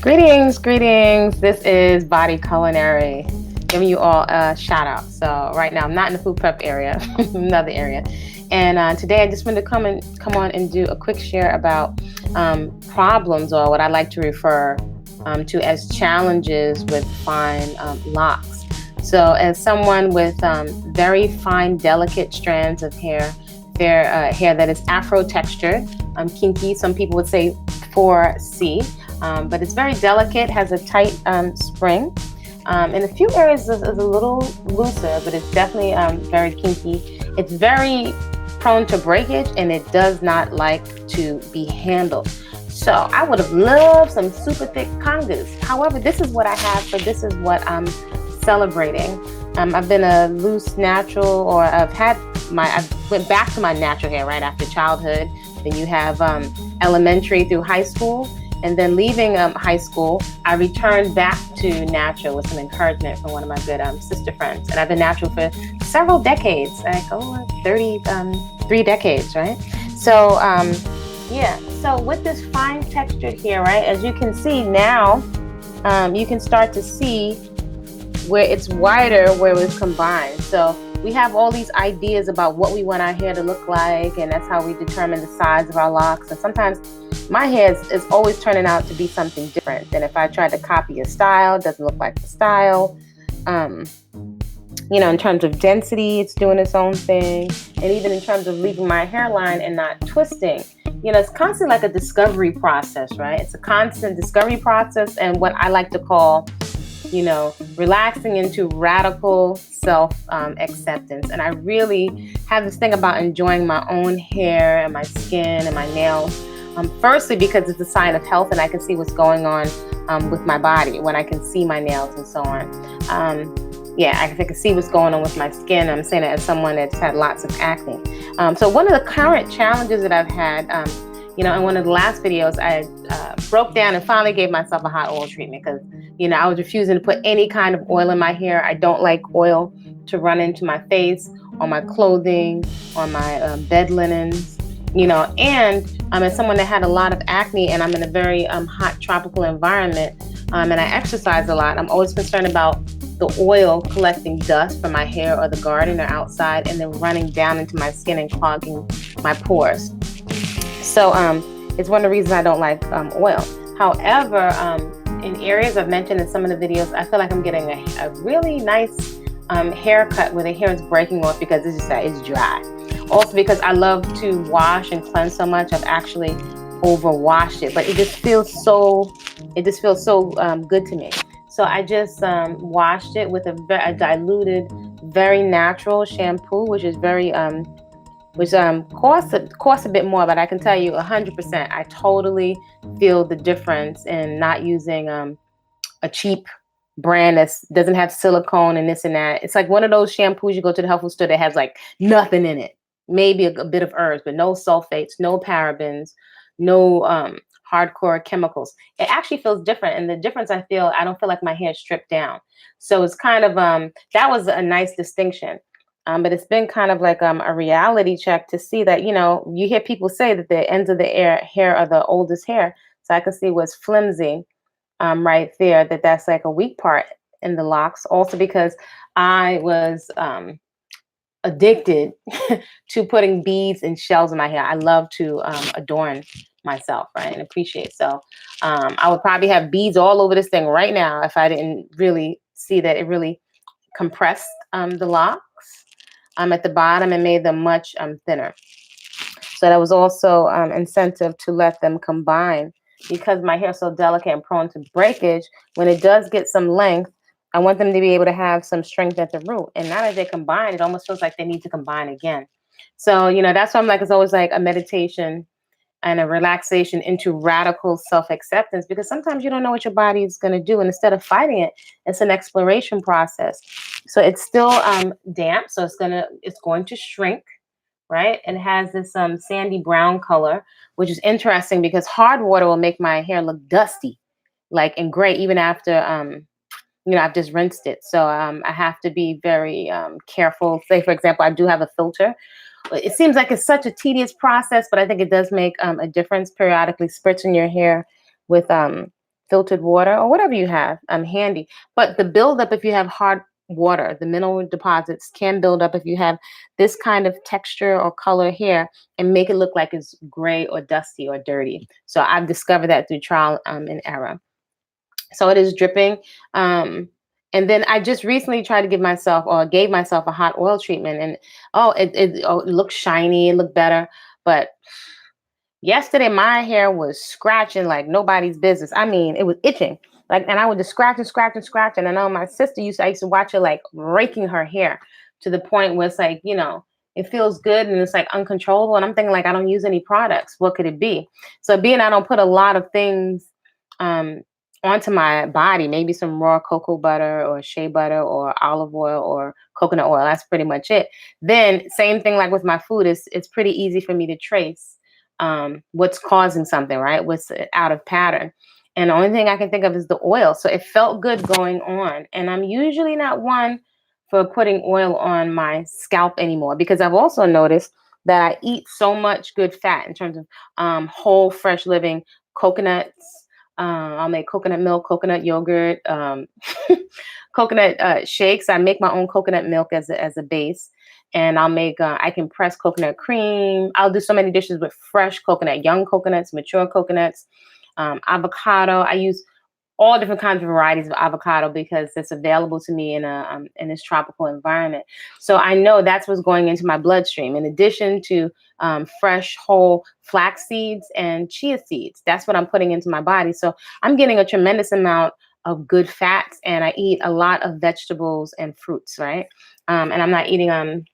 Greetings, greetings. This is Body-Culinary, giving you all a shout out. So right now I'm not in the food prep area, another area. And today I just wanted to come on and do a quick share about problems, or what I like to refer to as challenges with fine locks. So as someone with very fine, delicate strands of hair, hair that is Afro textured, kinky, some people would say 4C. But it's very delicate, has a tight spring. In a few areas is a little looser, but it's definitely very kinky. It's very prone to breakage, and it does not like to be handled. So I would have loved some super thick congas. However, this is what I have, so this is what I'm celebrating. I've been a loose natural, or I went back to my natural hair right after childhood. Then you have elementary through high school. And then leaving high school, I returned back to natural with some encouragement from one of my good sister friends. And I've been natural for several decades, like 33 decades, right? So, yeah. So with this fine textured hair, right, as you can see now, you can start to see where it's wider, where it was combined. So we have all these ideas about what we want our hair to look like, and that's how we determine the size of our locks. And sometimes my hair is always turning out to be something different than if I tried to copy a style. It doesn't look like the style. In terms of density, it's doing its own thing. And even in terms of leaving my hairline and not twisting, it's constantly like a discovery process, right? It's a constant discovery process, and what I like to call, relaxing into radical self-acceptance. And I really have this thing about enjoying my own hair and my skin and my nails. Firstly, because it's a sign of health, and I can see what's going on with my body when I can see my nails and so on. I can see what's going on with my skin. I'm saying it as someone that's had lots of acne. So one of the current challenges that I've had, in one of the last videos, I broke down and finally gave myself a hot oil treatment because, I was refusing to put any kind of oil in my hair. I don't like oil to run into my face, on my clothing, on my bed linens. And as someone that had a lot of acne, and I'm in a very hot tropical environment, and I exercise a lot, I'm always concerned about the oil collecting dust from my hair or the garden or outside, and then running down into my skin and clogging my pores. So it's one of the reasons I don't like oil. However, in areas I've mentioned in some of the videos, I feel like I'm getting a really nice haircut where the hair is breaking off because it's dry. Also because I love to wash and cleanse so much, I've actually overwashed it, but it just feels so good to me. So I just washed it with a diluted, very natural shampoo, which is very costs a bit more, but I can tell you 100%, I totally feel the difference in not using a cheap brand that doesn't have silicone and this and that. It's like one of those shampoos you go to the health food store that has like nothing in it. Maybe a bit of herbs, but no sulfates, no parabens, no hardcore chemicals. It actually feels different. And the difference I don't feel like my hair is stripped down. So it's kind of, that was a nice distinction. But it's been kind of like a reality check to see that, you hear people say that the ends of the hair are the oldest hair. So I can see what's flimsy right there, that's like a weak part in the locks. Also because I was addicted to putting beads and shells in my hair. I love to adorn myself, right, and appreciate. So I would probably have beads all over this thing right now if I didn't really see that it really compressed the locks at the bottom and made them much thinner. So that was also incentive to let them combine. Because my hair is so delicate and prone to breakage, when it does get some length, I want them to be able to have some strength at the root. And now that they combine, it almost feels like they need to combine again. So, that's why I'm like, it's always like a meditation and a relaxation into radical self-acceptance, because sometimes you don't know what your body is going to do. And instead of fighting it, it's an exploration process. So it's still damp. So it's going to shrink, right? And it has this sandy brown color, which is interesting because hard water will make my hair look dusty, and gray, even after, I've just rinsed it. So I have to be very careful. Say, for example, I do have a filter. It seems like it's such a tedious process, but I think it does make a difference. Periodically spritzing your hair with filtered water or whatever you have handy. But the buildup, if you have hard water, the mineral deposits can build up if you have this kind of texture or color hair and make it look like it's gray or dusty or dirty. So I've discovered that through trial and error. So it is dripping. And then I just recently tried to give myself or gave myself a hot oil treatment, and it looked shiny, it looked better. But yesterday, my hair was scratching like nobody's business. I mean, it was itching. Like, and I would just scratch and scratch and scratch. And I know my sister I used to watch her like raking her hair to the point where it's like, it feels good and it's like uncontrollable. And I'm thinking like, I don't use any products. What could it be? So being I don't put a lot of things onto my body, maybe some raw cocoa butter or shea butter or olive oil or coconut oil. That's pretty much it. Then same thing like with my food, it's pretty easy for me to trace what's causing something, right? What's out of pattern. And the only thing I can think of is the oil. So it felt good going on. And I'm usually not one for putting oil on my scalp anymore, because I've also noticed that I eat so much good fat in terms of whole, fresh living coconuts. I'll make coconut milk, coconut yogurt, coconut shakes. I make my own coconut milk as a base. And I'll make, I can press coconut cream. I'll do so many dishes with fresh coconut, young coconuts, mature coconuts, avocado. I use all different kinds of varieties of avocado because it's available to me in this tropical environment. So I know that's what's going into my bloodstream, in addition to fresh, whole flax seeds and chia seeds. That's what I'm putting into my body. So I'm getting a tremendous amount of good fats, and I eat a lot of vegetables and fruits, right? And I'm not eating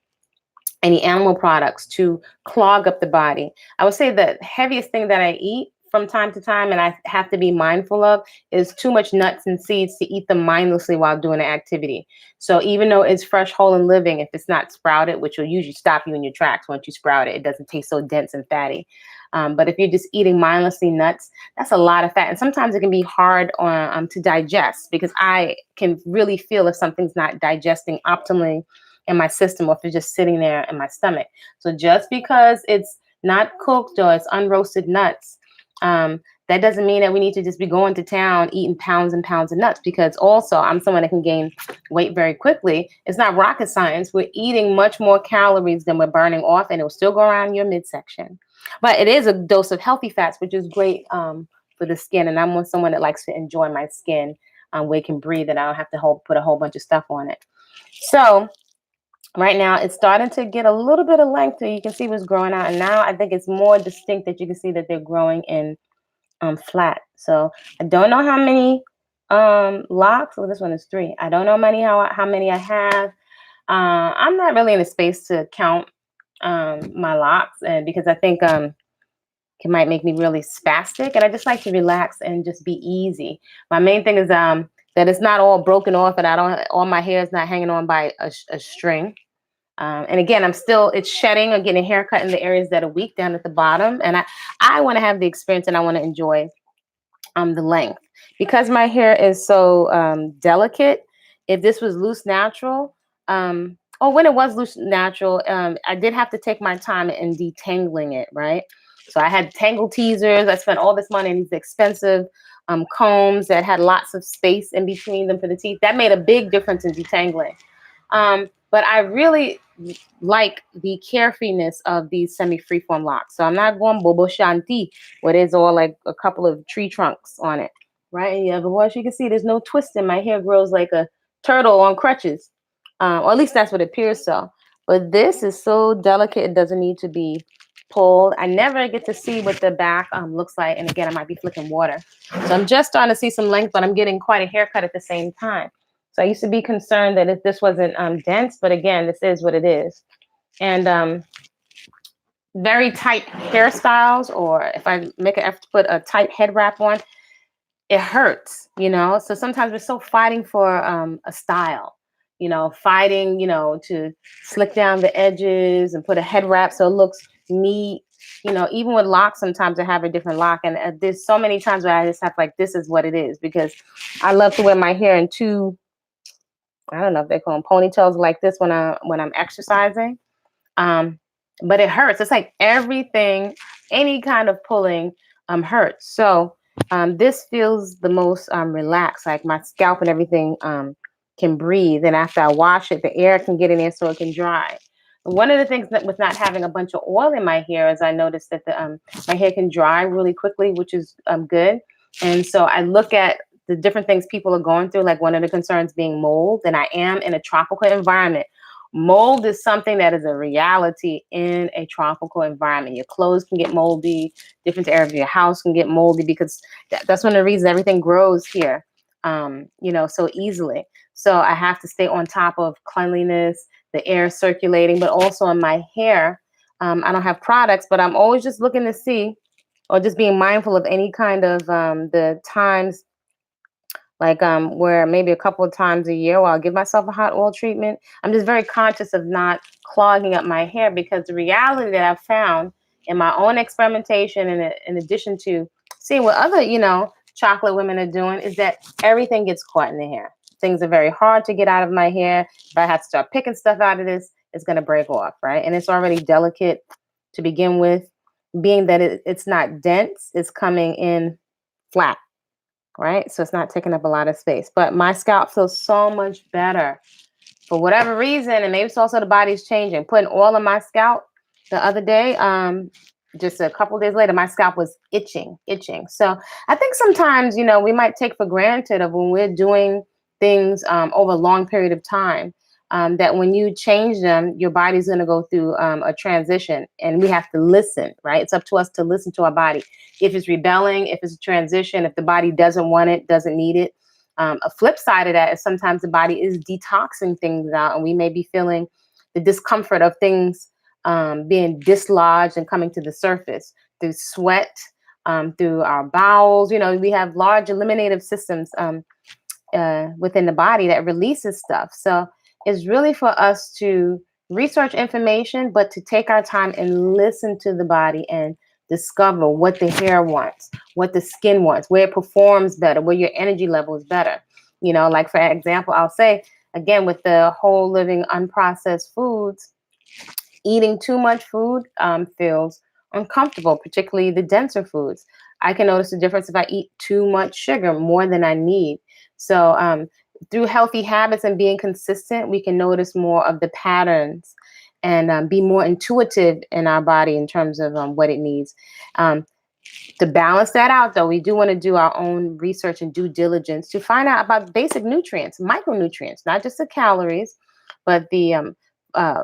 any animal products to clog up the body. I would say the heaviest thing that I eat from time to time, and I have to be mindful of, is too much nuts and seeds to eat them mindlessly while doing an activity. So even though it's fresh, whole, and living, if it's not sprouted, which will usually stop you in your tracks once you sprout it, it doesn't taste so dense and fatty. But if you're just eating mindlessly nuts, that's a lot of fat. And sometimes it can be hard to digest, because I can really feel if something's not digesting optimally in my system, or if it's just sitting there in my stomach. So just because it's not cooked or it's unroasted nuts, that doesn't mean that we need to just be going to town eating pounds and pounds of nuts, because also I'm someone that can gain weight very quickly. It's not rocket science. We're eating much more calories than we're burning off, and it will still go around your midsection. But it is a dose of healthy fats, which is great for the skin. And I'm someone that likes to enjoy my skin where it can breathe and I don't have to put a whole bunch of stuff on it. So right now, it's starting to get a little bit of length, so you can see what's growing out. And now I think it's more distinct that you can see that they're growing in flat. So I don't know how many locks. Well, this one is 3. I don't know how many I have. I'm not really in a space to count my locks, and because I think it might make me really spastic, and I just like to relax and just be easy. My main thing is that it's not all broken off, and all my hair is not hanging on by a string. And again, it's shedding or getting a haircut in the areas that are weak down at the bottom. And I want to have the experience, and I want to enjoy the length, because my hair is so delicate. If this was loose natural, or when it was loose natural, I did have to take my time in detangling it, right? So I had tangle teasers. I spent all this money on these expensive combs that had lots of space in between them for the teeth. That made a big difference in detangling. But I really like the carefreeness of these semi-freeform locks. So I'm not going Bobo Shanti, where there's all like a couple of tree trunks on it, right? And yeah, but as you can see, there's no twist in my hair. Grows like a turtle on crutches, or at least that's what it appears so. But this is so delicate, it doesn't need to be pulled. I never get to see what the back looks like. And again, I might be flicking water. So I'm just starting to see some length, but I'm getting quite a haircut at the same time. So I used to be concerned that if this wasn't dense, but again, this is what it is. And very tight hairstyles, or if I make an effort to put a tight head wrap on, it hurts, So sometimes we're still fighting for a style, fighting, to slick down the edges and put a head wrap so it looks neat. Even with locks, sometimes I have a different lock, and there's so many times where I just have this is what it is, because I love to wear my hair in 2, I don't know if they call them ponytails like this when I'm exercising. But it hurts. It's like everything, any kind of pulling hurts. So This feels the most relaxed, like my scalp and everything can breathe. And after I wash it, the air can get in there so it can dry. One of the things that with not having a bunch of oil in my hair is I noticed that my hair can dry really quickly, which is good. And so I look at the different things people are going through, like one of the concerns being mold, and I am in a tropical environment. Mold is something that is a reality in a tropical environment. Your clothes can get moldy, different areas of your house can get moldy because that's one of the reasons everything grows here, so easily. So I have to stay on top of cleanliness, the air circulating, but also in my hair. I don't have products, but I'm always just looking to see or just being mindful of any kind of the times like where maybe a couple of times a year where I'll give myself a hot oil treatment. I'm just very conscious of not clogging up my hair because the reality that I've found in my own experimentation and in addition to seeing what other, chocolate women are doing is that everything gets caught in the hair. Things are very hard to get out of my hair. If I have to start picking stuff out of this, it's going to break off, right? And it's already delicate to begin with, being that it's not dense, it's coming in flat, right? So it's not taking up a lot of space. But my scalp feels so much better for whatever reason, and maybe it's also the body's changing. Putting oil on my scalp the other day, just a couple days later, my scalp was itching. So I think sometimes, we might take for granted of when we're doing things over a long period of time. That when you change them, your body's going to go through a transition, and we have to listen, right? It's up to us to listen to our body. If it's rebelling, if it's a transition, if the body doesn't want it, doesn't need it. A flip side of that is sometimes the body is detoxing things out, and we may be feeling the discomfort of things being dislodged and coming to the surface through sweat, through our bowels. We have large eliminative systems within the body that releases stuff. So it's really for us to research information, but to take our time and listen to the body and discover what the hair wants, what the skin wants, where it performs better, where your energy level is better. Like for example, I'll say again with the whole living unprocessed foods, eating too much food feels uncomfortable, particularly the denser foods. I can notice the difference if I eat too much sugar, more than I need. So through healthy habits and being consistent, we can notice more of the patterns and be more intuitive in our body in terms of what it needs. Um, to balance that out, though, we do want to do our own research and due diligence to find out about basic nutrients, micronutrients, not just the calories, but uh,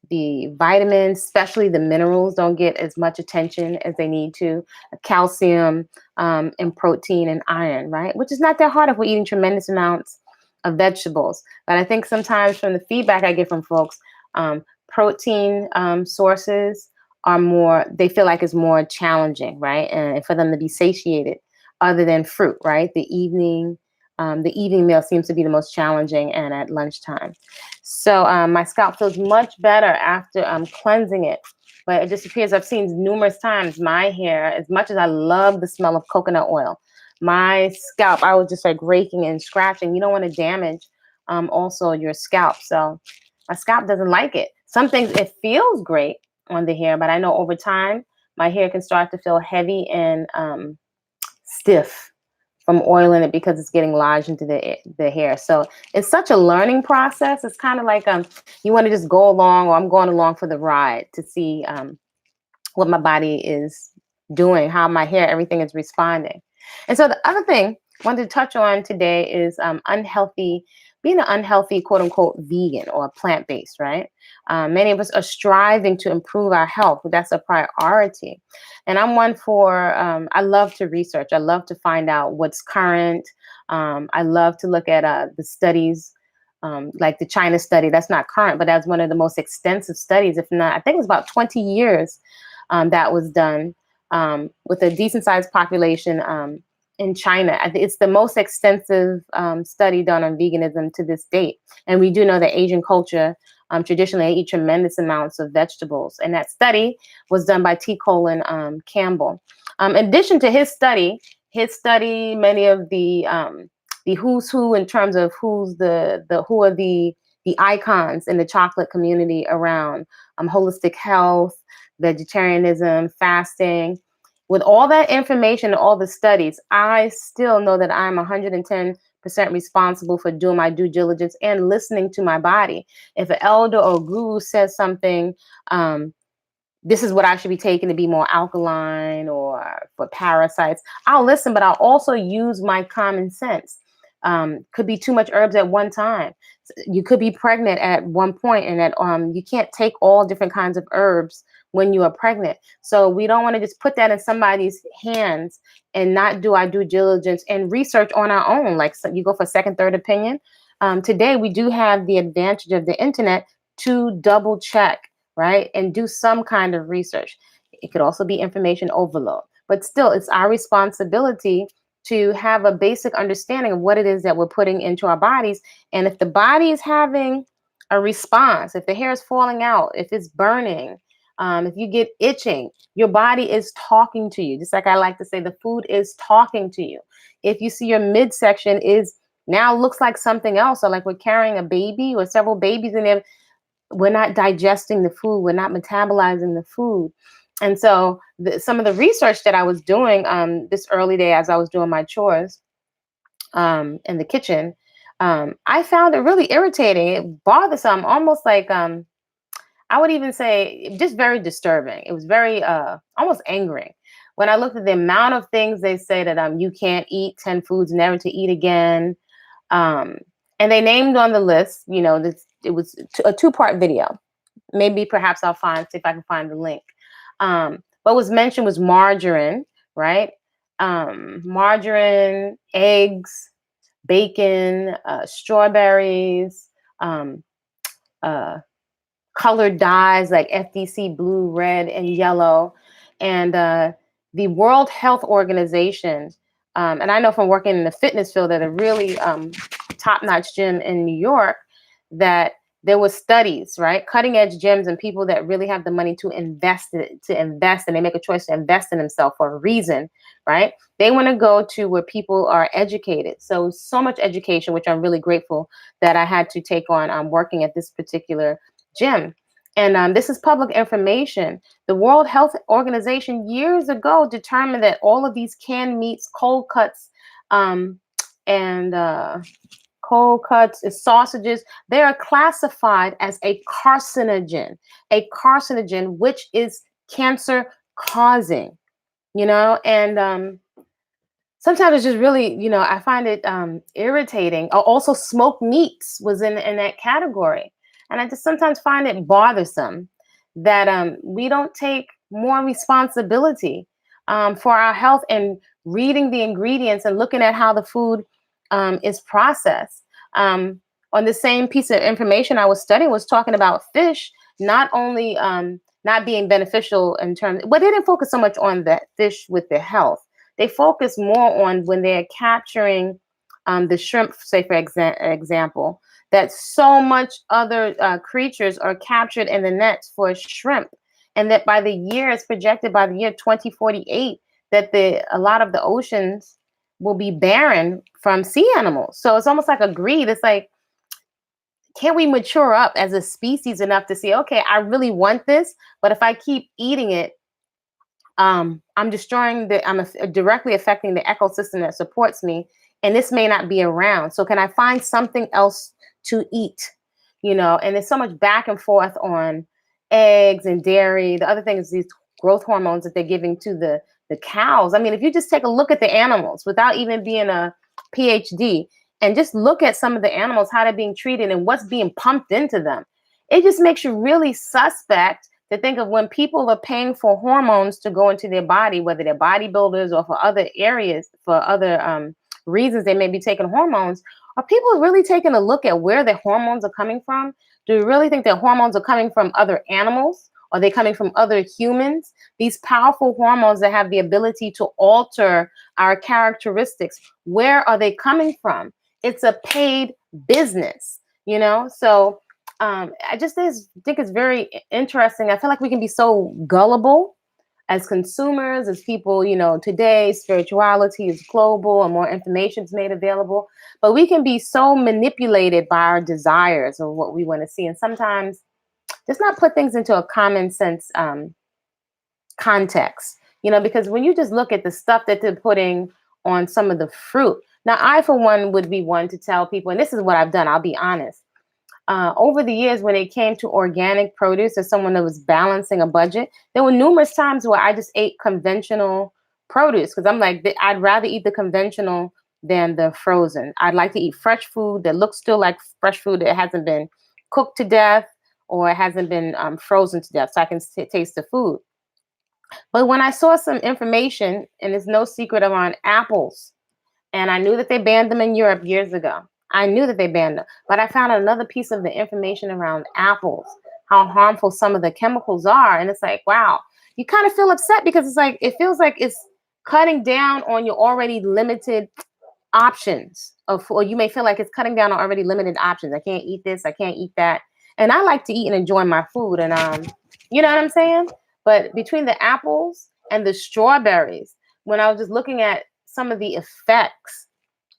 the vitamins, especially the minerals, don't get as much attention as they need to. Calcium and protein and iron, right? Which is not that hard if we're eating tremendous amounts of vegetables. But I think sometimes from the feedback I get from folks, protein sources are more, they feel like it's more challenging, right? And for them to be satiated other than fruit, right? The evening meal seems to be the most challenging and at lunchtime. So my scalp feels much better after cleansing it. But it just appears I've seen numerous times my hair, as much as I love the smell of coconut oil, my scalp, I was just like raking and scratching. You don't want to damage also your scalp. So my scalp doesn't like it. Some things, it feels great on the hair, but I know over time, my hair can start to feel heavy and stiff from oiling it because it's getting lodged into the hair. So it's such a learning process. It's kind of like you want to just go along, or I'm going along for the ride to see what my body is doing, how my hair, everything is responding. And so the other thing I wanted to touch on today is being an unhealthy, quote unquote, vegan or plant-based, right? Many of us are striving to improve our health. That's a priority. And I'm one for, I love to research. I love to find out what's current. I love to look at the studies, like the China study. That's not current, but that's one of the most extensive studies, if not, I think it was about 20 years that was done with a decent sized population in China. It's the most extensive study done on veganism to this date. And we do know that Asian culture traditionally eat tremendous amounts of vegetables. And that study was done by T. Colin Campbell. In addition to his study, many of the who's who in terms of who are the icons in the chocolate community around holistic health, vegetarianism, fasting. With all that information and all the studies, I still know that I'm 110% responsible for doing my due diligence and listening to my body. If an elder or guru says something, um, this is what I should be taking to be more alkaline or for parasites, I'll listen, but I'll also use my common sense. Could be too much herbs at one time. You could be pregnant at one point, and that you can't take all different kinds of herbs when you are pregnant. So we don't want to just put that in somebody's hands and not do our due diligence and research on our own. Like, so you go for second, third opinion. Today we do have the advantage of the internet to double check, right? And do some kind of research. It could also be information overload, but still, it's our responsibility to have a basic understanding of what it is that we're putting into our bodies. And if the body is having a response, if the hair is falling out, if it's burning, if you get itching, your body is talking to you. Just like I like to say, the food is talking to you. If you see your midsection is now looks like something else, or like we're carrying a baby or several babies in there, we're not digesting the food, we're not metabolizing the food. And so some of the research that I was doing this early day as I was doing my chores in the kitchen, I found it really irritating. It bothersome, almost like I would even say just very disturbing. It was very almost angering when I looked at the amount of things they say that you can't eat 10 foods never to eat again. Um, and they named on the list, it was a two-part video. Maybe perhaps I'll see if I can find the link. What was mentioned was margarine, right? Margarine, eggs, bacon, strawberries, um, uh, colored dyes like FDC, blue, red, and yellow. And the World Health Organization, and I know from working in the fitness field at a really top-notch gym in New York, that there was studies, right? Cutting edge gyms and people that really have the money to invest, and they make a choice to invest in themselves for a reason, right? They want to go to where people are educated. So much education, which I'm really grateful that I had to take on working at this particular gym. And this is public information. The World Health Organization years ago determined that all of these canned meats, and cold cuts, sausages, they are classified as a carcinogen, which is cancer causing, and sometimes it's just really, I find it irritating. Also, smoked meats was in that category. And I just sometimes find it bothersome that we don't take more responsibility for our health and reading the ingredients and looking at how the food is processed. On the same piece of information I was studying was talking about fish not only not being beneficial in terms, but they didn't focus so much on that fish with the health. They focus more on when they're capturing the shrimp, say for example, that so much other creatures are captured in the nets for shrimp, and that by the year, it's projected by the year 2048 that a lot of the oceans will be barren from sea animals. So it's almost like a greed. It's like, can we mature up as a species enough to say, okay, I really want this, but if I keep eating it, I'm directly affecting the ecosystem that supports me, and this may not be around. So can I find something else to eat? And there's so much back and forth on eggs and dairy. The other thing is these growth hormones that they're giving to the cows. I mean, if you just take a look at the animals without even being a PhD and just look at some of the animals, how they're being treated and what's being pumped into them, it just makes you really suspect to think of when people are paying for hormones to go into their body, whether they're bodybuilders or for other areas, for other reasons they may be taking hormones. Are people really taking a look at where their hormones are coming from? Do you really think their hormones are coming from other animals? Are they coming from other humans? These powerful hormones that have the ability to alter our characteristics, where are they coming from? It's a paid business, So I just think it's very interesting. I feel like we can be so gullible as consumers, as people, today spirituality is global and more information is made available, but we can be so manipulated by our desires or what we want to see. And sometimes just not put things into a common sense context. because when you just look at the stuff that they're putting on some of the fruit. Now, I, for one, would be one to tell people, and this is what I've done, I'll be honest. Over the years, when it came to organic produce as someone that was balancing a budget, there were numerous times where I just ate conventional produce because I'm like, I'd rather eat the conventional than the frozen. I'd like to eat fresh food that looks still like fresh food that hasn't been cooked to death or it hasn't been frozen to death so I can taste the food. But when I saw some information, and it's no secret, around apples, and I knew that they banned them in Europe years ago. I knew that they banned them, but I found another piece of the information around apples, how harmful some of the chemicals are. And it's like, wow, you kind of feel upset because it's like, it feels like it's cutting down on your already limited options or you may feel like it's cutting down on already limited options. I can't eat this, I can't eat that. And I like to eat and enjoy my food. And you know what I'm saying? But between the apples and the strawberries, when I was just looking at some of the effects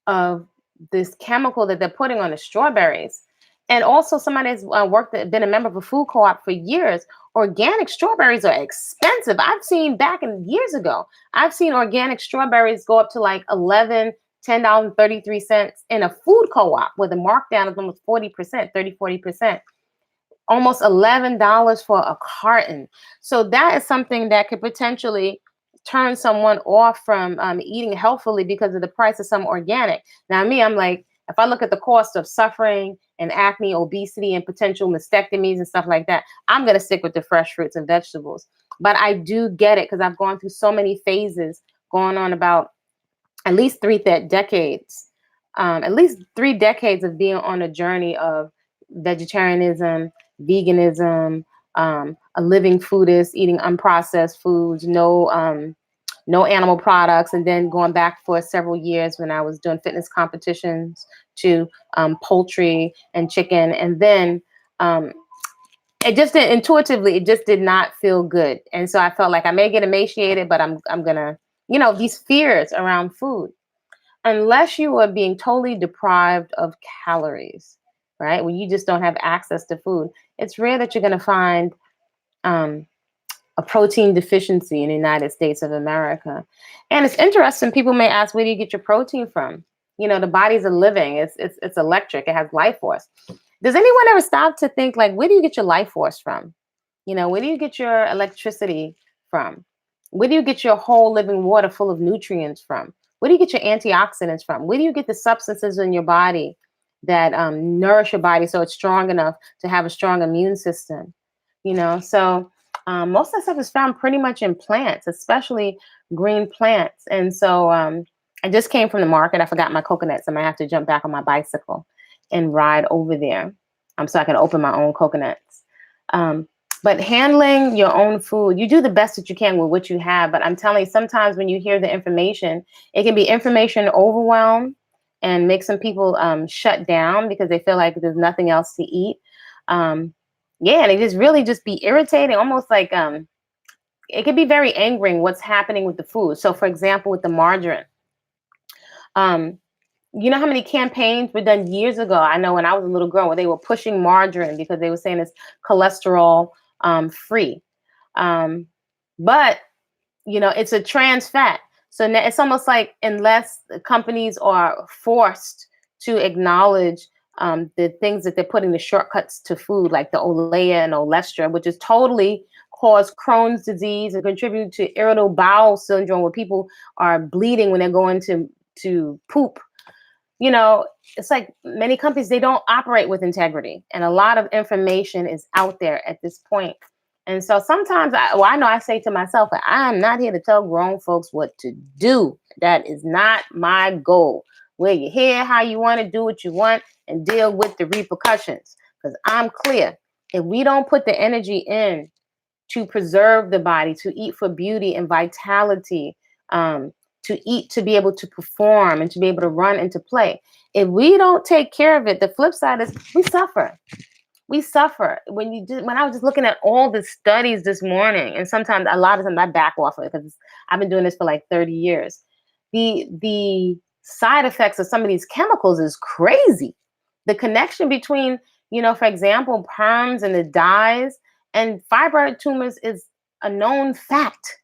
of this chemical that they're putting on the strawberries, and also somebody has been a member of a food co-op for years. Organic strawberries are expensive. I've seen back in years ago, I've seen organic strawberries go up to like $10.33 in a food co-op where the markdown is almost 40%, 40%, almost $11 for a carton. So that is something that could potentially turn someone off from eating healthfully because of the price of some organic. Now, me, I'm like, if I look at the cost of suffering and acne, obesity, and potential mastectomies and stuff like that, I'm going to stick with the fresh fruits and vegetables. But I do get it because I've gone through so many phases, going on about at least three decades of being on a journey of vegetarianism, veganism, a living foodist, eating unprocessed foods, no animal products, and then going back for several years when I was doing fitness competitions to poultry and chicken. And then it just didn't, intuitively, it just did not feel good. And so I felt like I may get emaciated, but I'm gonna, these fears around food, unless you are being totally deprived of calories, right? When you just don't have access to food, it's rare that you're gonna find a protein deficiency in the United States of America. And it's interesting. People may ask, where do you get your protein from? The body's a living. It's electric. It has life force. Does anyone ever stop to think, like, where do you get your life force from? Where do you get your electricity from? Where do you get your whole living water full of nutrients from? Where do you get your antioxidants from? Where do you get the substances in your body that nourish your body so it's strong enough to have a strong immune system? So most of that stuff is found pretty much in plants, especially green plants. And so I just came from the market. I forgot my coconuts. I might have to jump back on my bicycle and ride over there so I can open my own coconuts. But handling your own food, you do the best that you can with what you have. But I'm telling you, sometimes when you hear the information, it can be information overwhelm and make some people shut down because they feel like there's nothing else to eat. Yeah, and it just really just be irritating, almost like it could be very angering what's happening with the food. So, for example, with the margarine, you know how many campaigns were done years ago? I know when I was a little girl where they were pushing margarine because they were saying it's cholesterol free. But, it's a trans fat. So now it's almost like unless the companies are forced to acknowledge the things that they're putting the shortcuts to food, like the olea and olestra, which is totally cause Crohn's disease and contribute to irritable bowel syndrome, where people are bleeding when they're going to poop. It's like many companies, they don't operate with integrity, and a lot of information is out there at this point. And so sometimes I know I say to myself, I'm not here to tell grown folks what to do. That is not my goal. Wear your hair how you want to, do what you want, and deal with the repercussions. Because I'm clear, if we don't put the energy in to preserve the body, to eat for beauty and vitality, to eat to be able to perform and to be able to run and to play, if we don't take care of it, the flip side is we suffer. We suffer. When I was just looking at all the studies this morning, and sometimes a lot of times I back off of it because I've been doing this for like 30 years. The side effects of some of these chemicals is crazy. The connection between, for example, perms and the dyes and fibroid tumors is a known fact.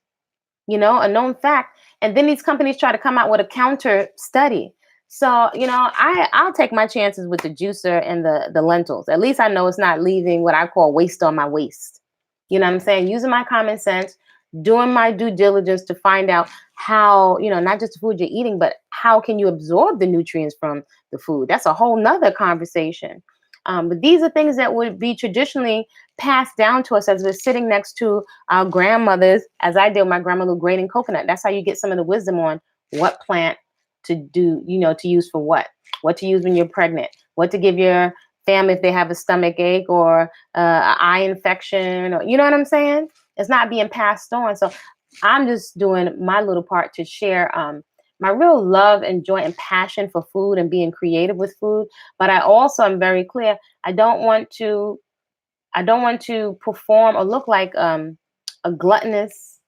a known fact. And then these companies try to come out with a counter study. So, I'll take my chances with the juicer and the lentils. At least I know it's not leaving what I call waste on my waist. You know what I'm saying? Using my common sense, doing my due diligence to find out how, not just the food you're eating, but how can you absorb the nutrients from the food? That's a whole nother conversation. But these are things that would be traditionally passed down to us as we're sitting next to our grandmothers, as I did with my grandmother grating coconut. That's how you get some of the wisdom on what plant to do, to use for what to use when you're pregnant, what to give your family if they have a stomach ache or an eye infection, or you know what I'm saying? It's not being passed on. So I'm just doing my little part to share my real love and joy and passion for food and being creative with food. But I also am very clear. I don't want to perform or look like a gluttonous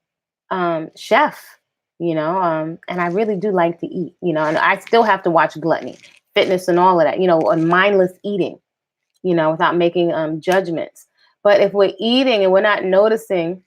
chef, and I really do like to eat, and I still have to watch gluttony, fitness, and all of that, and mindless eating, without making judgments. But if we're eating and we're not noticing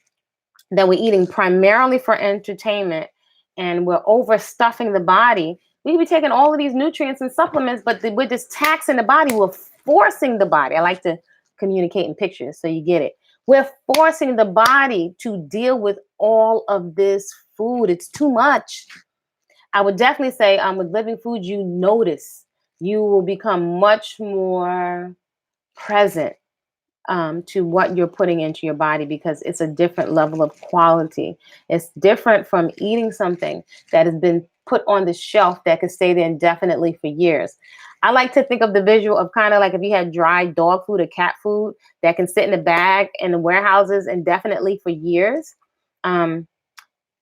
that we're eating primarily for entertainment and we're overstuffing the body, we could be taking all of these nutrients and supplements, but we're just taxing the body. We're forcing the body. I like to communicate in pictures so you get it. We're forcing the body to deal with all of this food. It's too much. I would definitely say with living food, you notice you will become much more present to what you're putting into your body, because it's a different level of quality. It's different from eating something that has been put on the shelf that could stay there indefinitely for years. I like to think of the visual of kind of like if you had dry dog food or cat food that can sit in a bag in the warehouses indefinitely for years. Um,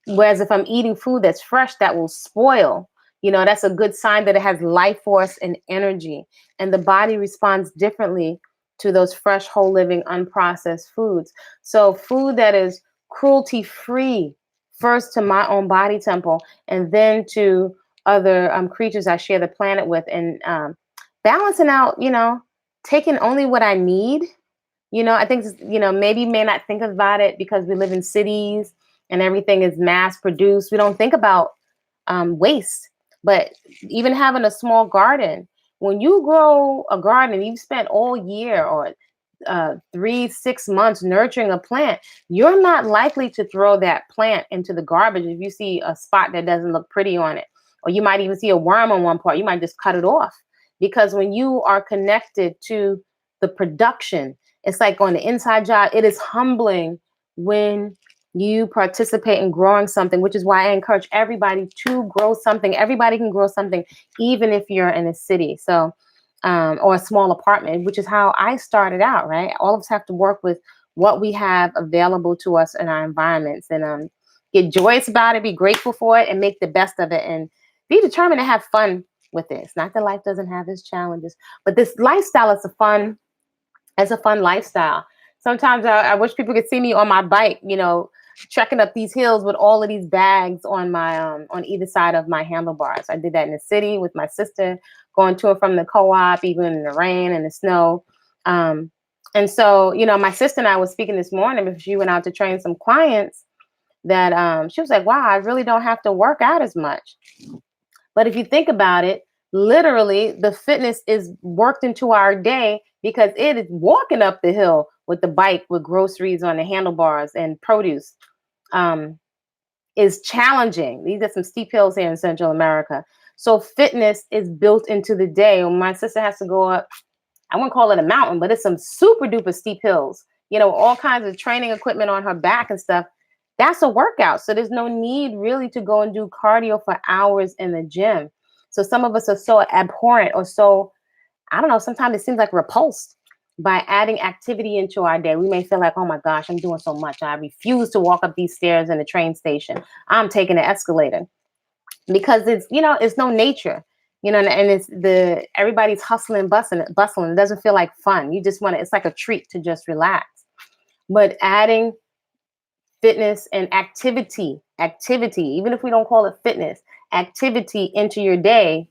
Whereas if I'm eating food that's fresh, that will spoil, that's a good sign that it has life force and energy. And the body responds differently to those fresh, whole living, unprocessed foods. So food that is cruelty free, first to my own body temple, and then to other creatures I share the planet with, and balancing out, taking only what I need. I think, maybe may not think about it because we live in cities and everything is mass produced. We don't think about waste. But even having a small garden, when you grow a garden, you've spent all year or 3-6 months nurturing a plant, you're not likely to throw that plant into the garbage if you see a spot that doesn't look pretty on it. Or you might even see a worm on one part. You might just cut it off. Because when you are connected to the production, it's like on the inside job. It is humbling when you participate in growing something, which is why I encourage everybody to grow something. Everybody can grow something, even if you're in a city. So, or a small apartment, which is how I started out, right? All of us have to work with what we have available to us in our environments, and get joyous about it, be grateful for it, and make the best of it, and be determined to have fun with it. It's not that life doesn't have its challenges, but this lifestyle is a fun lifestyle. Sometimes I wish people could see me on my bike, trekking up these hills with all of these bags on my on either side of my handlebars. I did that in the city with my sister, going to and from the co-op, even in the rain and the snow. And so, my sister and I was speaking this morning because she went out to train some clients that she was like, wow, I really don't have to work out as much. But if you think about it, literally the fitness is worked into our day because it is walking up the hill with the bike with groceries on the handlebars and produce is challenging. These are some steep hills here in Central America. So fitness is built into the day. When my sister has to go up, I wouldn't call it a mountain, but it's some super duper steep hills, all kinds of training equipment on her back and stuff. That's a workout. So there's no need really to go and do cardio for hours in the gym. So some of us are so abhorrent or so, I don't know, sometimes it seems like repulsed by adding activity into our day. We may feel like, oh my gosh, I'm doing so much. I refuse to walk up these stairs in the train station. I'm taking the escalator because it's no nature, and it's everybody's hustling, bustling. It doesn't feel like fun. You just it's like a treat to just relax. But adding fitness and activity, even if we don't call it fitness, activity into your day,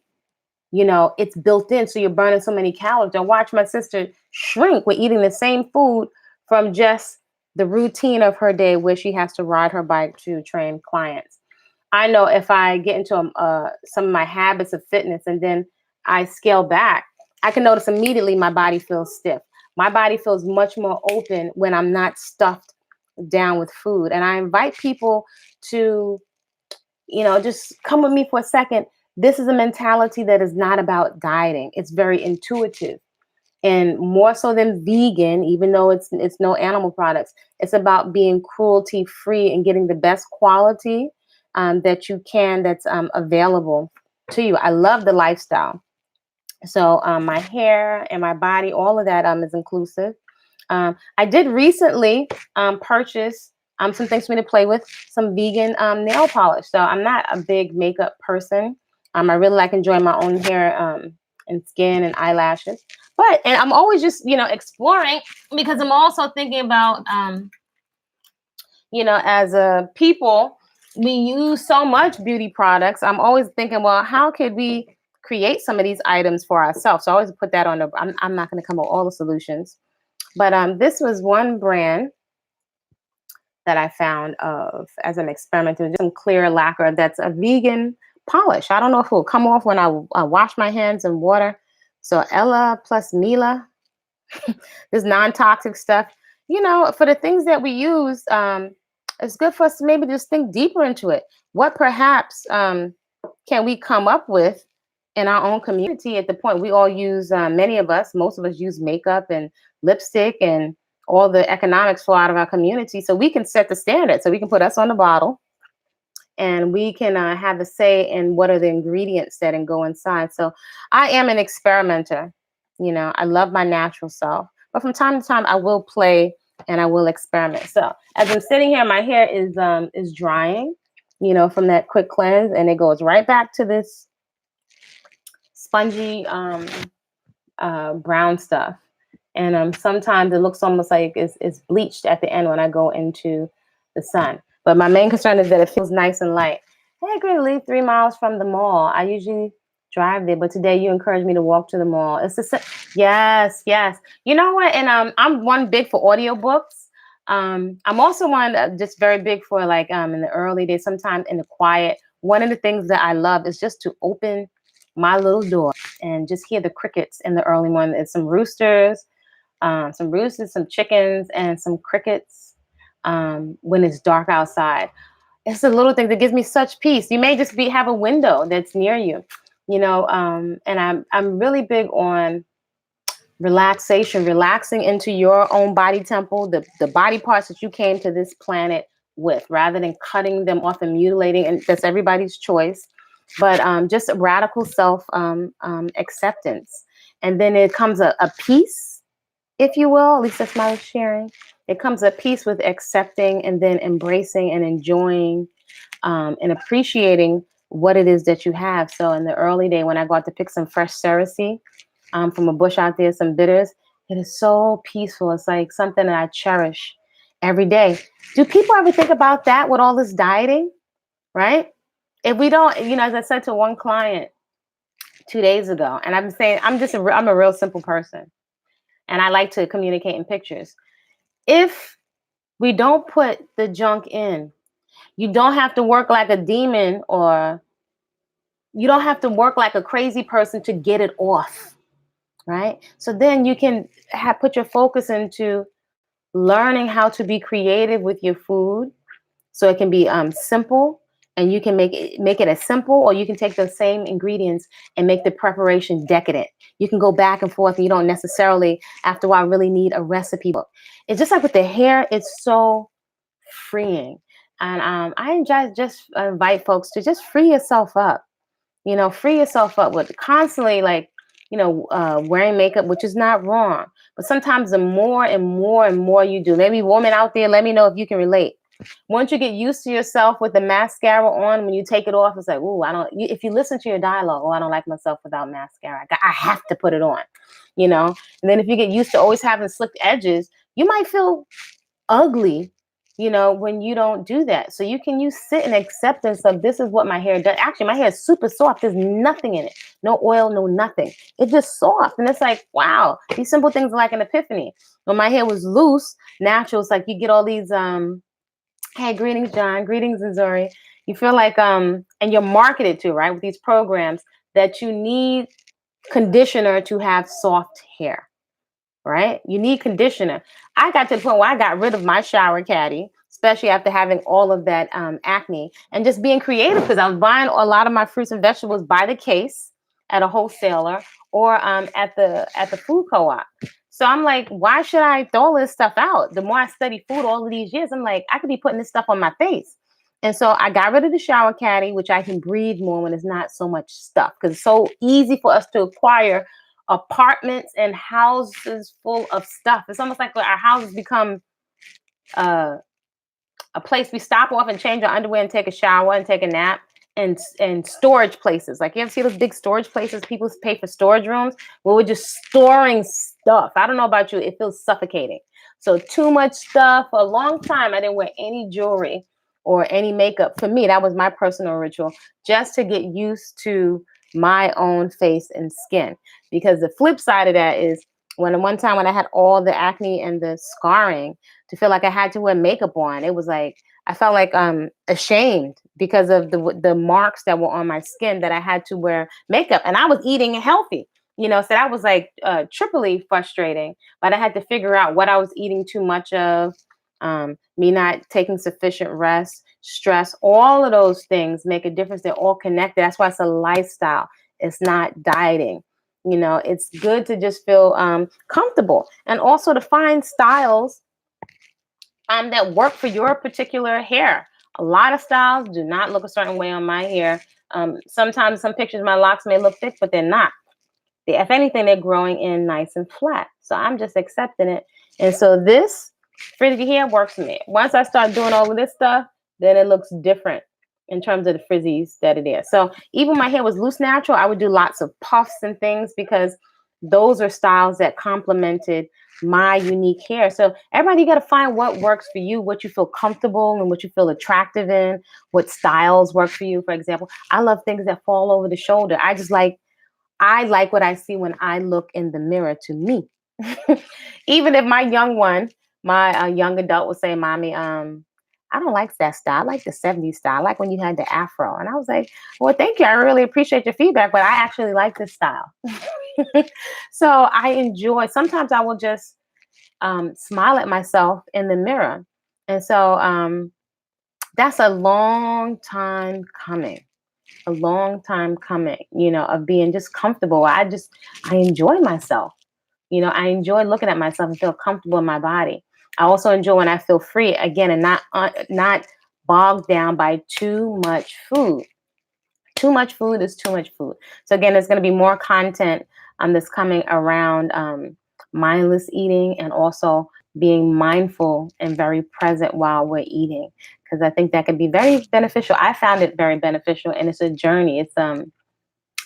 it's built in. So you're burning so many calories. I watch my sister shrink with eating the same food from just the routine of her day where she has to ride her bike to train clients. I know if I get into some of my habits of fitness and then I scale back, I can notice immediately my body feels stiff. My body feels much more open when I'm not stuffed down with food. And I invite people to, just come with me for a second. This is a mentality that is not about dieting. It's very intuitive. And more so than vegan, even though it's no animal products, it's about being cruelty free and getting the best quality that you can that's available to you. I love the lifestyle. So my hair and my body, all of that is inclusive. I did recently purchase some things for me to play with, some vegan nail polish. So I'm not a big makeup person. I really like enjoying my own hair and skin and eyelashes. And I'm always just, exploring, because I'm also thinking about, as a people, we use so much beauty products. I'm always thinking, well, how could we create some of these items for ourselves? So I always put that on I'm not going to come up with all the solutions. But this was one brand that I found of as an experiment, just some clear lacquer that's a vegan polish. I don't know if it will come off when I wash my hands in water. So Ella plus Mila, this non-toxic stuff, for the things that we use, it's good for us to maybe just think deeper into it. What perhaps can we come up with in our own community at the point we all use, most of us use makeup and lipstick and all the economics flow out of our community. So we can set the standard. So we can put us on the bottle and we can have a say in what are the ingredients that go inside. So I am an experimenter. I love my natural self, but from time to time I will play and I will experiment. So as I'm sitting here, my hair is drying, from that quick cleanse, and it goes right back to this spongy brown stuff. And sometimes it looks almost like it's bleached at the end when I go into the sun. But my main concern is that it feels nice and light. Hey, I agree to leave 3 miles from the mall. I usually drive there, but today you encouraged me to walk to the mall. It's the yes. You know what? And I'm one big for audiobooks. I'm also one just very big for like in the early days, sometimes in the quiet. One of the things that I love is just to open my little door and just hear the crickets in the early morning. It's some roosters, some chickens, and some crickets when it's dark outside. It's a little thing that gives me such peace. You may just have a window that's near you, and I'm really big on relaxing into your own body temple, the body parts that you came to this planet with, rather than cutting them off and mutilating. And that's everybody's choice. But just a radical acceptance. And then it comes a peace, if you will, at least that's my sharing. It comes a peace with accepting and then embracing and enjoying and appreciating what it is that you have. So in the early day, when I go out to pick some fresh cerasee from a bush out there, some bitters, it is so peaceful. It's like something that I cherish every day. Do people ever think about that with all this dieting, right? If we don't, as I said to one client 2 days ago, and I'm saying, I'm a real simple person and I like to communicate in pictures. If we don't put the junk in, you don't have to work like a demon, or you don't have to work like a crazy person to get it off, right? So then you can put your focus into learning how to be creative with your food. So it can be simple, and you can make it as simple, or you can take those same ingredients and make the preparation decadent. You can go back and forth, and you don't necessarily, after a while, really need a recipe book. It's just like with the hair, it's so freeing. And I just invite folks to just free yourself up. Free yourself up with constantly wearing makeup, which is not wrong. But sometimes the more and more and more you do, maybe women out there, let me know if you can relate. Once you get used to yourself with the mascara on, when you take it off, it's like, ooh, if you listen to your dialogue, oh, I don't like myself without mascara. I have to put it on, And then if you get used to always having slicked edges, you might feel ugly when you don't do that. So you sit in acceptance of this is what my hair does. Actually, my hair is super soft. There's nothing in it. No oil, no nothing. It's just soft. And it's like, wow, these simple things are like an epiphany. When my hair was loose, natural, it's like you get all these hey, greetings, John. Greetings, Zori. You feel like and you're marketed to, right, with these programs that you need conditioner to have soft hair. Right? You need conditioner. I got to the point where I got rid of my shower caddy, especially after having all of that acne and just being creative because I was buying a lot of my fruits and vegetables by the case at a wholesaler or at the food co-op. So I'm like, why should I throw all this stuff out? The more I study food all of these years, I'm like, I could be putting this stuff on my face. And so I got rid of the shower caddy, which I can breathe more when there's not so much stuff because it's so easy for us to acquire apartments and houses full of stuff. It's almost like our houses become a place we stop off and change our underwear and take a shower and take a nap and storage places. Like you ever see those big storage places people pay for storage rooms? Well, we're just storing stuff. I don't know about you. It feels suffocating. So too much stuff. For a long time, I didn't wear any jewelry or any makeup. For me, that was my personal ritual just to get used to my own face and skin. Because the flip side of that is one time when I had all the acne and the scarring, to feel like I had to wear makeup on, it was like I felt like ashamed because of the marks that were on my skin that I had to wear makeup, and I was eating healthy, so that was like triply frustrating. But I had to figure out what I was eating too much of, me not taking sufficient rest, stress, all of those things make a difference. They're all connected. That's why it's a lifestyle. It's not dieting. It's good to just feel comfortable and also to find styles that work for your particular hair. A lot of styles do not look a certain way on my hair. Sometimes some pictures, my locks may look thick, but they're not. If anything, they're growing in nice and flat. So I'm just accepting it. And so this frizzy hair works for me. Once I start doing all of this stuff, then it looks different in terms of the frizzies that it is. So even my hair was loose natural, I would do lots of puffs and things because those are styles that complemented my unique hair. So everybody, you got to find what works for you, what you feel comfortable and what you feel attractive in, what styles work for you. For example, I love things that fall over the shoulder. I like what I see when I look in the mirror to me. Even if my young adult would say, Mommy, I don't like that style. I like the 70s style. I like when you had the afro. And I was like, well, thank you. I really appreciate your feedback, but I actually like this style. So I enjoy, sometimes I will just smile at myself in the mirror. And so that's a long time coming. Of being just comfortable. I enjoy myself. I enjoy looking at myself and feel comfortable in my body. I also enjoy when I feel free again and not bogged down by too much food. Too much food is too much food. So again, there's going to be more content that's coming around mindless eating and also being mindful and very present while we're eating, because I think that can be very beneficial. I found it very beneficial, and it's a journey. It's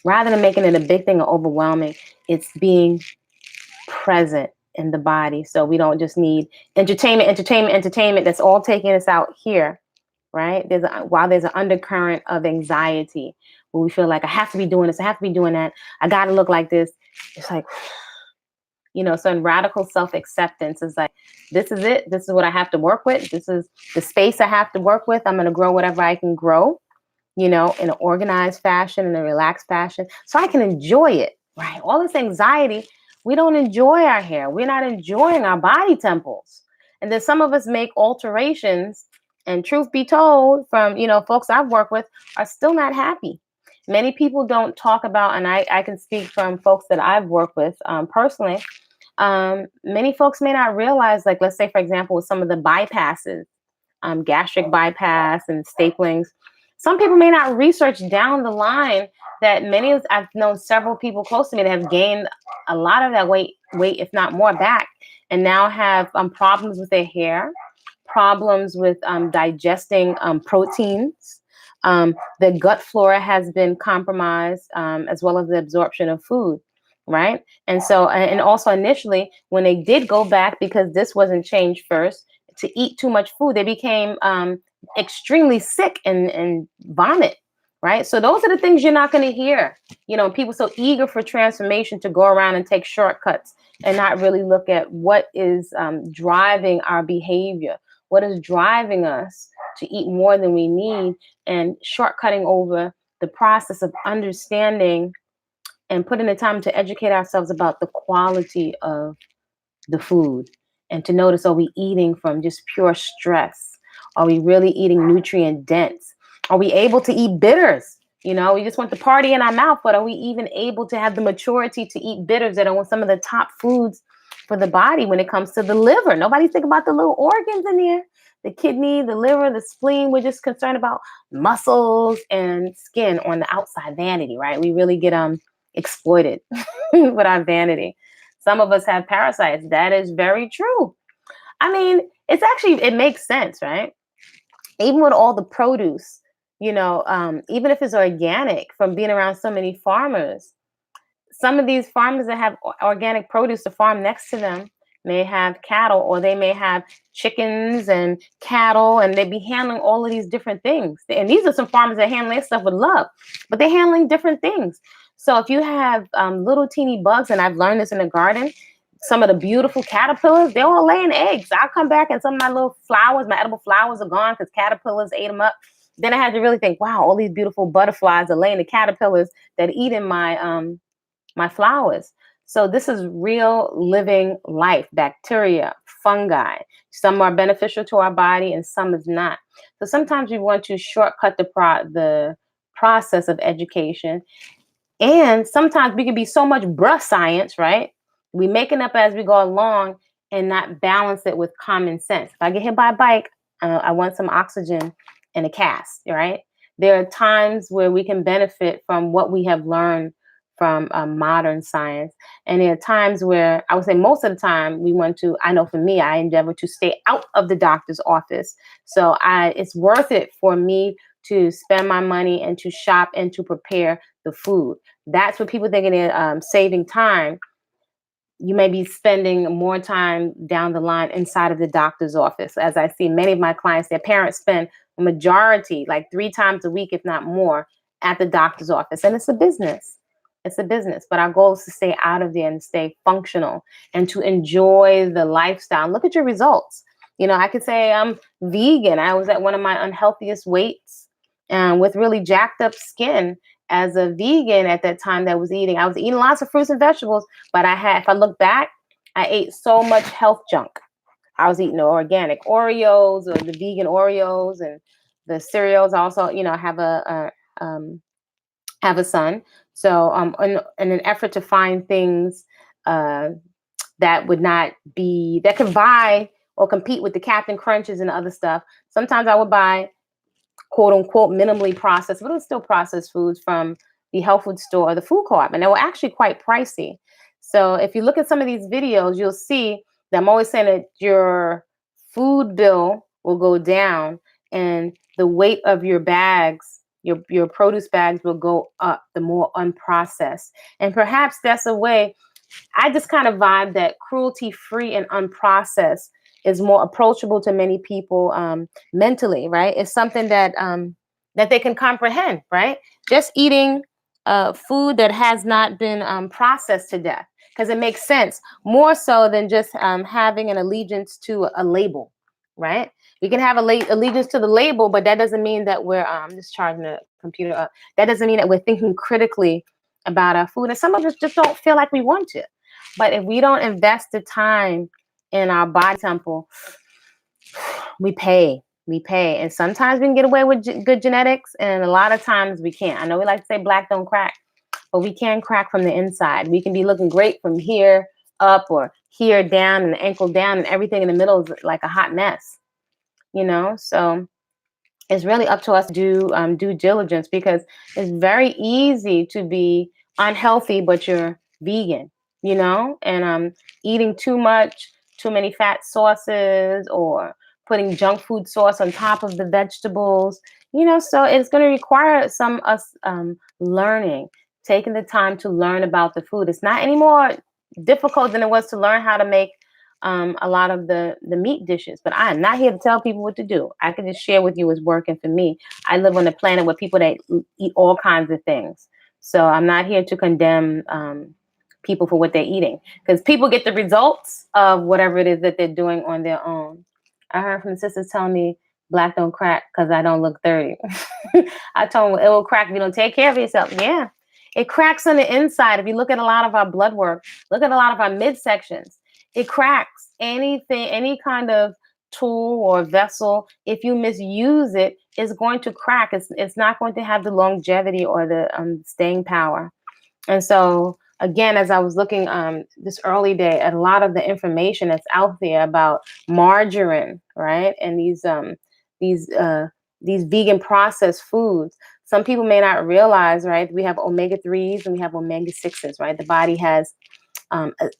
rather than making it a big thing or overwhelming, it's being present in the body. So we don't just need entertainment. That's all taking us out here, right? While there's an undercurrent of anxiety where we feel like I have to be doing this, I have to be doing that, I got to look like this. It's like, so in radical self-acceptance is like, this is it. This is what I have to work with. This is the space I have to work with. I'm going to grow whatever I can grow, in an organized fashion, in a relaxed fashion, so I can enjoy it, right? All this anxiety, we don't enjoy our hair. We're not enjoying our body temples. And then some of us make alterations, and truth be told, from, folks I've worked with are still not happy. Many people don't talk about, and I can speak from folks that I've worked with personally. Many folks may not realize, like, let's say, for example, with some of the bypasses, gastric bypass and staplings, some people may not research down the line that I've known several people close to me that have gained a lot of that weight, if not more, back, and now have problems with their hair, problems with digesting proteins. The gut flora has been compromised, as well as the absorption of food. Right. And so, and also initially, when they did go back, because this wasn't changed first, to eat too much food, they became extremely sick and vomit, right? So those are the things you're not going to hear. People so eager for transformation to go around and take shortcuts and not really look at what is driving our behavior, what is driving us to eat more than we need, and shortcutting over the process of understanding and putting the time to educate ourselves about the quality of the food, and to notice, are we eating from just pure stress? Are we really eating nutrient dense? Are we able to eat bitters? We just want the party in our mouth, but are we even able to have the maturity to eat bitters that are some of the top foods for the body when it comes to the liver? Nobody's thinking about the little organs in there, the kidney, the liver, the spleen. We're just concerned about muscles and skin on the outside, vanity, right? We really get exploited with our vanity. Some of us have parasites. That is very true. I mean, it makes sense, right? Even with all the produce, even if it's organic, from being around so many farmers, some of these farmers that have organic produce, the farm next to them may have cattle, or they may have chickens and cattle, and they be handling all of these different things. And these are some farmers that handle their stuff with love, but they're handling different things. So if you have little teeny bugs, and I've learned this in the garden, some of the beautiful caterpillars, they're all laying eggs. I'll come back and some of my little flowers, my edible flowers are gone because caterpillars ate them up. Then I had to really think, wow, all these beautiful butterflies are laying the caterpillars that eat in my flowers. So this is real living life, bacteria, fungi. Some are beneficial to our body and some is not. So sometimes we want to shortcut the process of education. And sometimes we can be so much bruh science, right? We making up as we go along and not balance it with common sense. If I get hit by a bike, I want some oxygen and a cast, right? There are times where we can benefit from what we have learned from modern science. And there are times where I would say most of the time I know for me, I endeavor to stay out of the doctor's office. So it's worth it for me to spend my money and to shop and to prepare the food. That's what people thinking they're saving time. You may be spending more time down the line inside of the doctor's office. As I see many of my clients, their parents spend a majority, like 3 times a week, if not more, at the doctor's office. And it's a business. It's a business. But our goal is to stay out of there and stay functional and to enjoy the lifestyle. Look at your results. I could say I'm vegan. I was at one of my unhealthiest weights with really jacked up skin as a vegan at that time I was eating lots of fruits and vegetables, but if I look back, I ate so much health junk. I was eating the organic Oreos or the vegan Oreos and the cereals. Also, I have a son. So in an effort to find things that would not be, that could vie or compete with the Captain Crunches and other stuff, sometimes I would buy quote unquote minimally processed, but it was still processed foods from the health food store or the food co-op, and they were actually quite pricey. So if you look at some of these videos, you'll see that I'm always saying that your food bill will go down and the weight of your bags, your produce bags will go up the more unprocessed. And perhaps that's a way, I just kind of vibe that cruelty-free and unprocessed is more approachable to many people mentally, right? It's something that that they can comprehend, right? Just eating food that has not been processed to death, because it makes sense more so than just having an allegiance to a label, right? We can have allegiance to the label, but that doesn't mean that we're just charging the computer up. That doesn't mean that we're thinking critically about our food. And some of us just don't feel like we want to. But if we don't invest the time in our body temple, we pay. And sometimes we can get away with good genetics, and a lot of times we can't. I know we like to say black don't crack, but we can crack from the inside. We can be looking great from here up or here down and the ankle down, and everything in the middle is like a hot mess, So it's really up to us to do due diligence, because it's very easy to be unhealthy, but you're vegan, and eating too many fat sauces or putting junk food sauce on top of the vegetables, so it's going to require some us learning, taking the time to learn about the food. It's not any more difficult than it was to learn how to make a lot of the meat dishes. But I am not here to tell people what to do. I can just share with you what's working for me. I live on a planet with people that eat all kinds of things. So I'm not here to condemn people for what they're eating, because people get the results of whatever it is that they're doing on their own. I heard from the sisters telling me black don't crack because I don't look 30. I told them it will crack if you don't take care of yourself. Yeah, it cracks on the inside. If you look at a lot of our blood work, look at a lot of our midsections, it cracks. Anything, any kind of tool or vessel, if you misuse it, is going to crack. It's not going to have the longevity or the staying power. And so, again, as I was looking this early day at a lot of the information that's out there about margarine, right, and these vegan processed foods, some people may not realize, right, we have omega-3s and we have omega-6s, right? The body has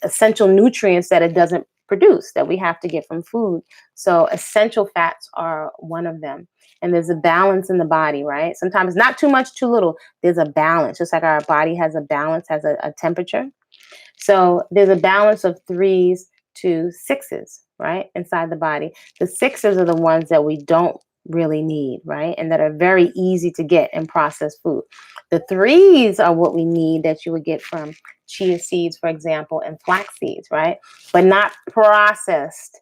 essential nutrients that it doesn't produce that we have to get from food. So essential fats are one of them. And there's a balance in the body, right? Sometimes not too much, too little. There's a balance, just like our body has a balance, has a temperature. So there's a balance of 3s to 6s, right, inside the body. The 6s are the ones that we don't really need, right, and that are very easy to get in processed food. The 3s are what we need, that you would get from chia seeds, for example, and flax seeds, right, but not processed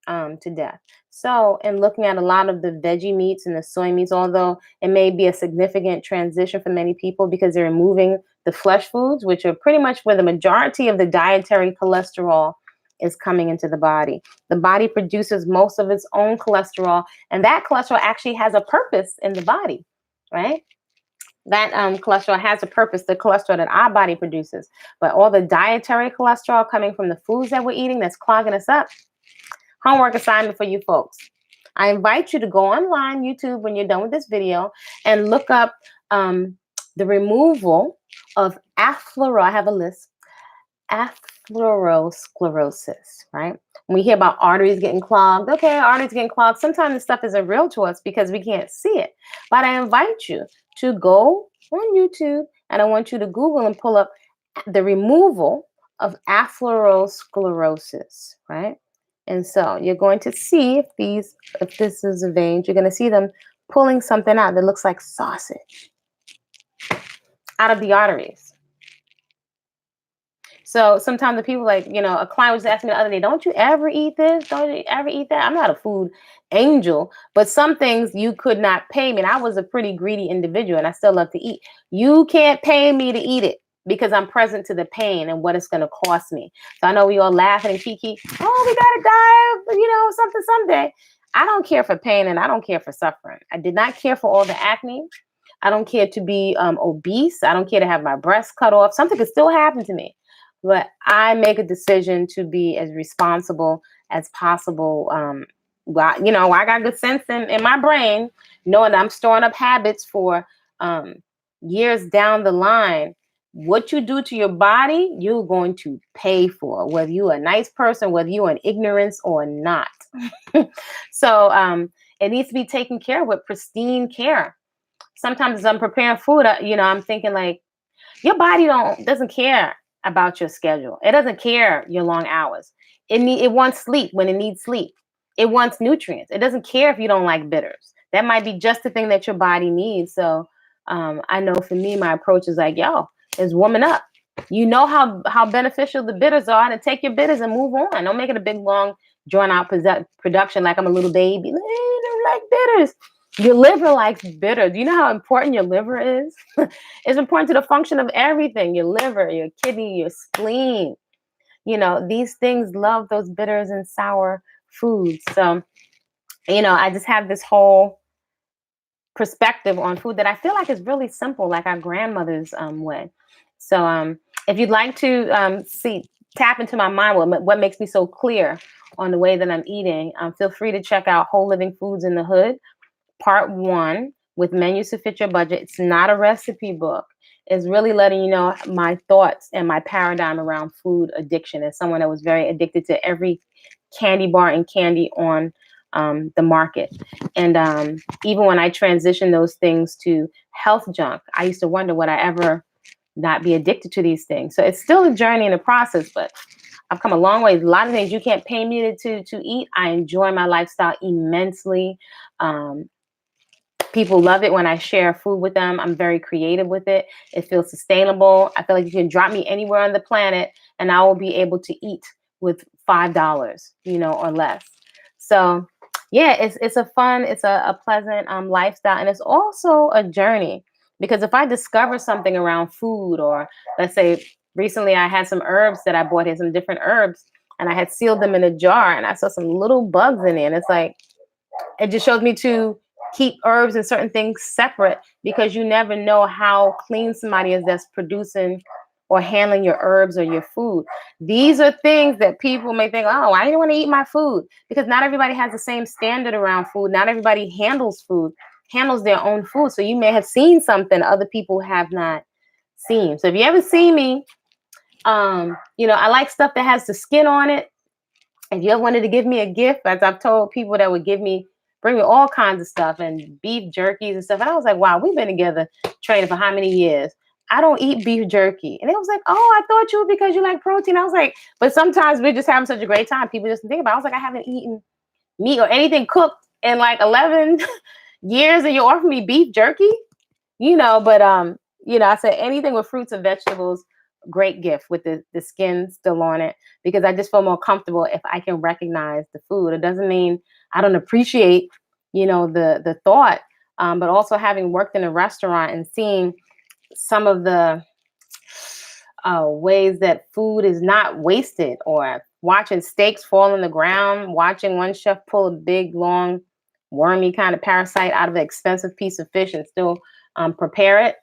to death. So in looking at a lot of the veggie meats and the soy meats, although it may be a significant transition for many people because they're removing the flesh foods, which are pretty much where the majority of the dietary cholesterol is coming into the body. The body produces most of its own cholesterol, and that cholesterol actually has a purpose in the body, right? That cholesterol has a purpose, the cholesterol that our body produces. But all the dietary cholesterol coming from the foods that we're eating that's clogging us up. Homework assignment for you folks. I invite you to go online, YouTube, when you're done with this video, and look up the removal of I have a list, atherosclerosis, right? When we hear about arteries getting clogged, okay, arteries getting clogged, sometimes this stuff isn't real to us because we can't see it. But I invite you to go on YouTube, and I want you to Google and pull up the removal of atherosclerosis, right? And so you're going to see if this is a vein, you're going to see them pulling something out that looks like sausage out of the arteries. So sometimes the people, like, a client was asking me the other day, don't you ever eat this? Don't you ever eat that? I'm not a food angel, but some things you could not pay me. And I was a pretty greedy individual, and I still love to eat. You can't pay me to eat it because I'm present to the pain and what it's going to cost me. So I know we all laughing and kiki, oh, we got to die, something someday. I don't care for pain, and I don't care for suffering. I did not care for all the acne. I don't care to be obese. I don't care to have my breasts cut off. Something could still happen to me. But I make a decision to be as responsible as possible. I got good sense in my brain, knowing that I'm storing up habits for years down the line. What you do to your body, you're going to pay for, whether you're a nice person, whether you're in ignorance or not. So it needs to be taken care of with pristine care. Sometimes as I'm preparing food, I'm thinking like, your body doesn't care about your schedule. It doesn't care your long hours. It wants sleep when it needs sleep. It wants nutrients. It doesn't care if you don't like bitters. That might be just the thing that your body needs. So I know for me, my approach is like, it's warming up. You know how beneficial the bitters are, to take your bitters and move on. Don't make it a big, long, drawn out production like I'm a little baby. I don't like bitters. Your liver likes bitter. Do you know how important your liver is? It's important to the function of everything. Your liver, your kidney, your spleen. These things love those bitters and sour foods. So, I just have this whole perspective on food that I feel like is really simple, like our grandmother's way. So if you'd like to tap into my mind, what makes me so clear on the way that I'm eating, feel free to check out Whole Living Foods in the Hood. Part 1, with menus to fit your budget. It's not a recipe book. It's really letting you know my thoughts and my paradigm around food addiction as someone that was very addicted to every candy bar and candy on the market. And even when I transitioned those things to health junk, I used to wonder, would I ever not be addicted to these things? So it's still a journey and a process, but I've come a long way. A lot of things you can't pay me to eat. I enjoy my lifestyle immensely. People love it when I share food with them. I'm very creative with it. It feels sustainable. I feel like you can drop me anywhere on the planet and I will be able to eat with $5, or less. So yeah, it's a fun, it's a pleasant lifestyle. And it's also a journey, because if I discover something around food, or let's say recently I had some herbs that I bought here, some different herbs, and I had sealed them in a jar and I saw some little bugs in there. And it's like, it just shows me to keep herbs and certain things separate, because you never know how clean somebody is that's producing or handling your herbs or your food. These are things that people may think, oh, I don't want to eat my food, because not everybody has the same standard around food. Not everybody handles their own food. So you may have seen something other people have not seen. So if you ever see me, I like stuff that has the skin on it. If you ever wanted to give me a gift, as I've told people that would bring me all kinds of stuff and beef jerkies and stuff. And I was like, wow, we've been together training for how many years? I don't eat beef jerky. And it was like, oh, I thought you, because you like protein. I was like, but sometimes we're just having such a great time. People just think about it. I was like, I haven't eaten meat or anything cooked in like 11 years, and you offer me beef jerky, but I said anything with fruits and vegetables, great gift with the skin still on it, because I just feel more comfortable if I can recognize the food. It doesn't mean I don't appreciate, the thought, but also having worked in a restaurant and seeing some of the ways that food is not wasted, or watching steaks fall on the ground, watching one chef pull a big, long, wormy kind of parasite out of an expensive piece of fish and still prepare it.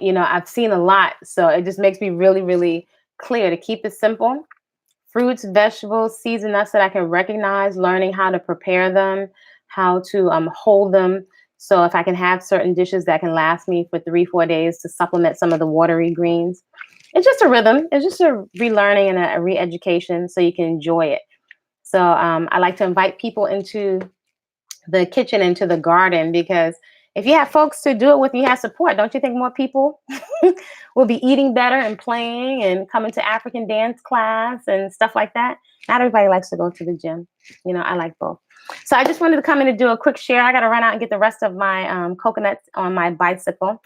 I've seen a lot. So it just makes me really, really clear to keep it simple. Fruits, vegetables, seeds, and nuts that I can recognize, learning how to prepare them, how to hold them. So if I can have certain dishes that can last me for 3-4 days to supplement some of the watery greens. It's just a rhythm. It's just a relearning and a re-education so you can enjoy it. So I like to invite people into the kitchen, into the garden, because if you have folks to do it with, you have support, don't you think more people will be eating better and playing and coming to African dance class and stuff like that? Not everybody likes to go to the gym. I like both. So I just wanted to come in and do a quick share. I got to run out and get the rest of my coconuts on my bicycle.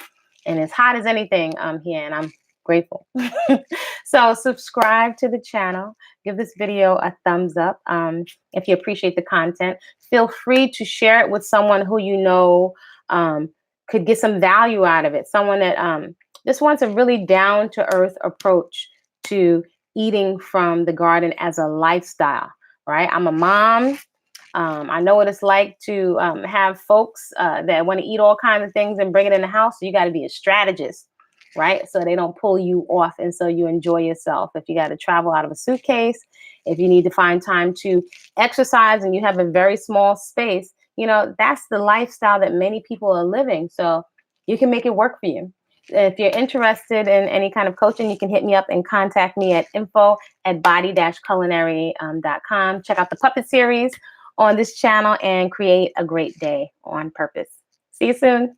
And it's hot as anything here, and I'm grateful. So subscribe to the channel. Give this video a thumbs up if you appreciate the content. Feel free to share it with someone who could get some value out of it. Someone that just wants a really down-to-earth approach to eating from the garden as a lifestyle, right? I'm a mom. I know what it's like to have folks that want to eat all kinds of things and bring it in the house. So you got to be a strategist, right? So they don't pull you off, and so you enjoy yourself. If you got to travel out of a suitcase, if you need to find time to exercise and you have a very small space, that's the lifestyle that many people are living. So you can make it work for you. If you're interested in any kind of coaching, you can hit me up and contact me at info@body-culinary.com. Check out the puppet series on this channel and create a great day on purpose. See you soon.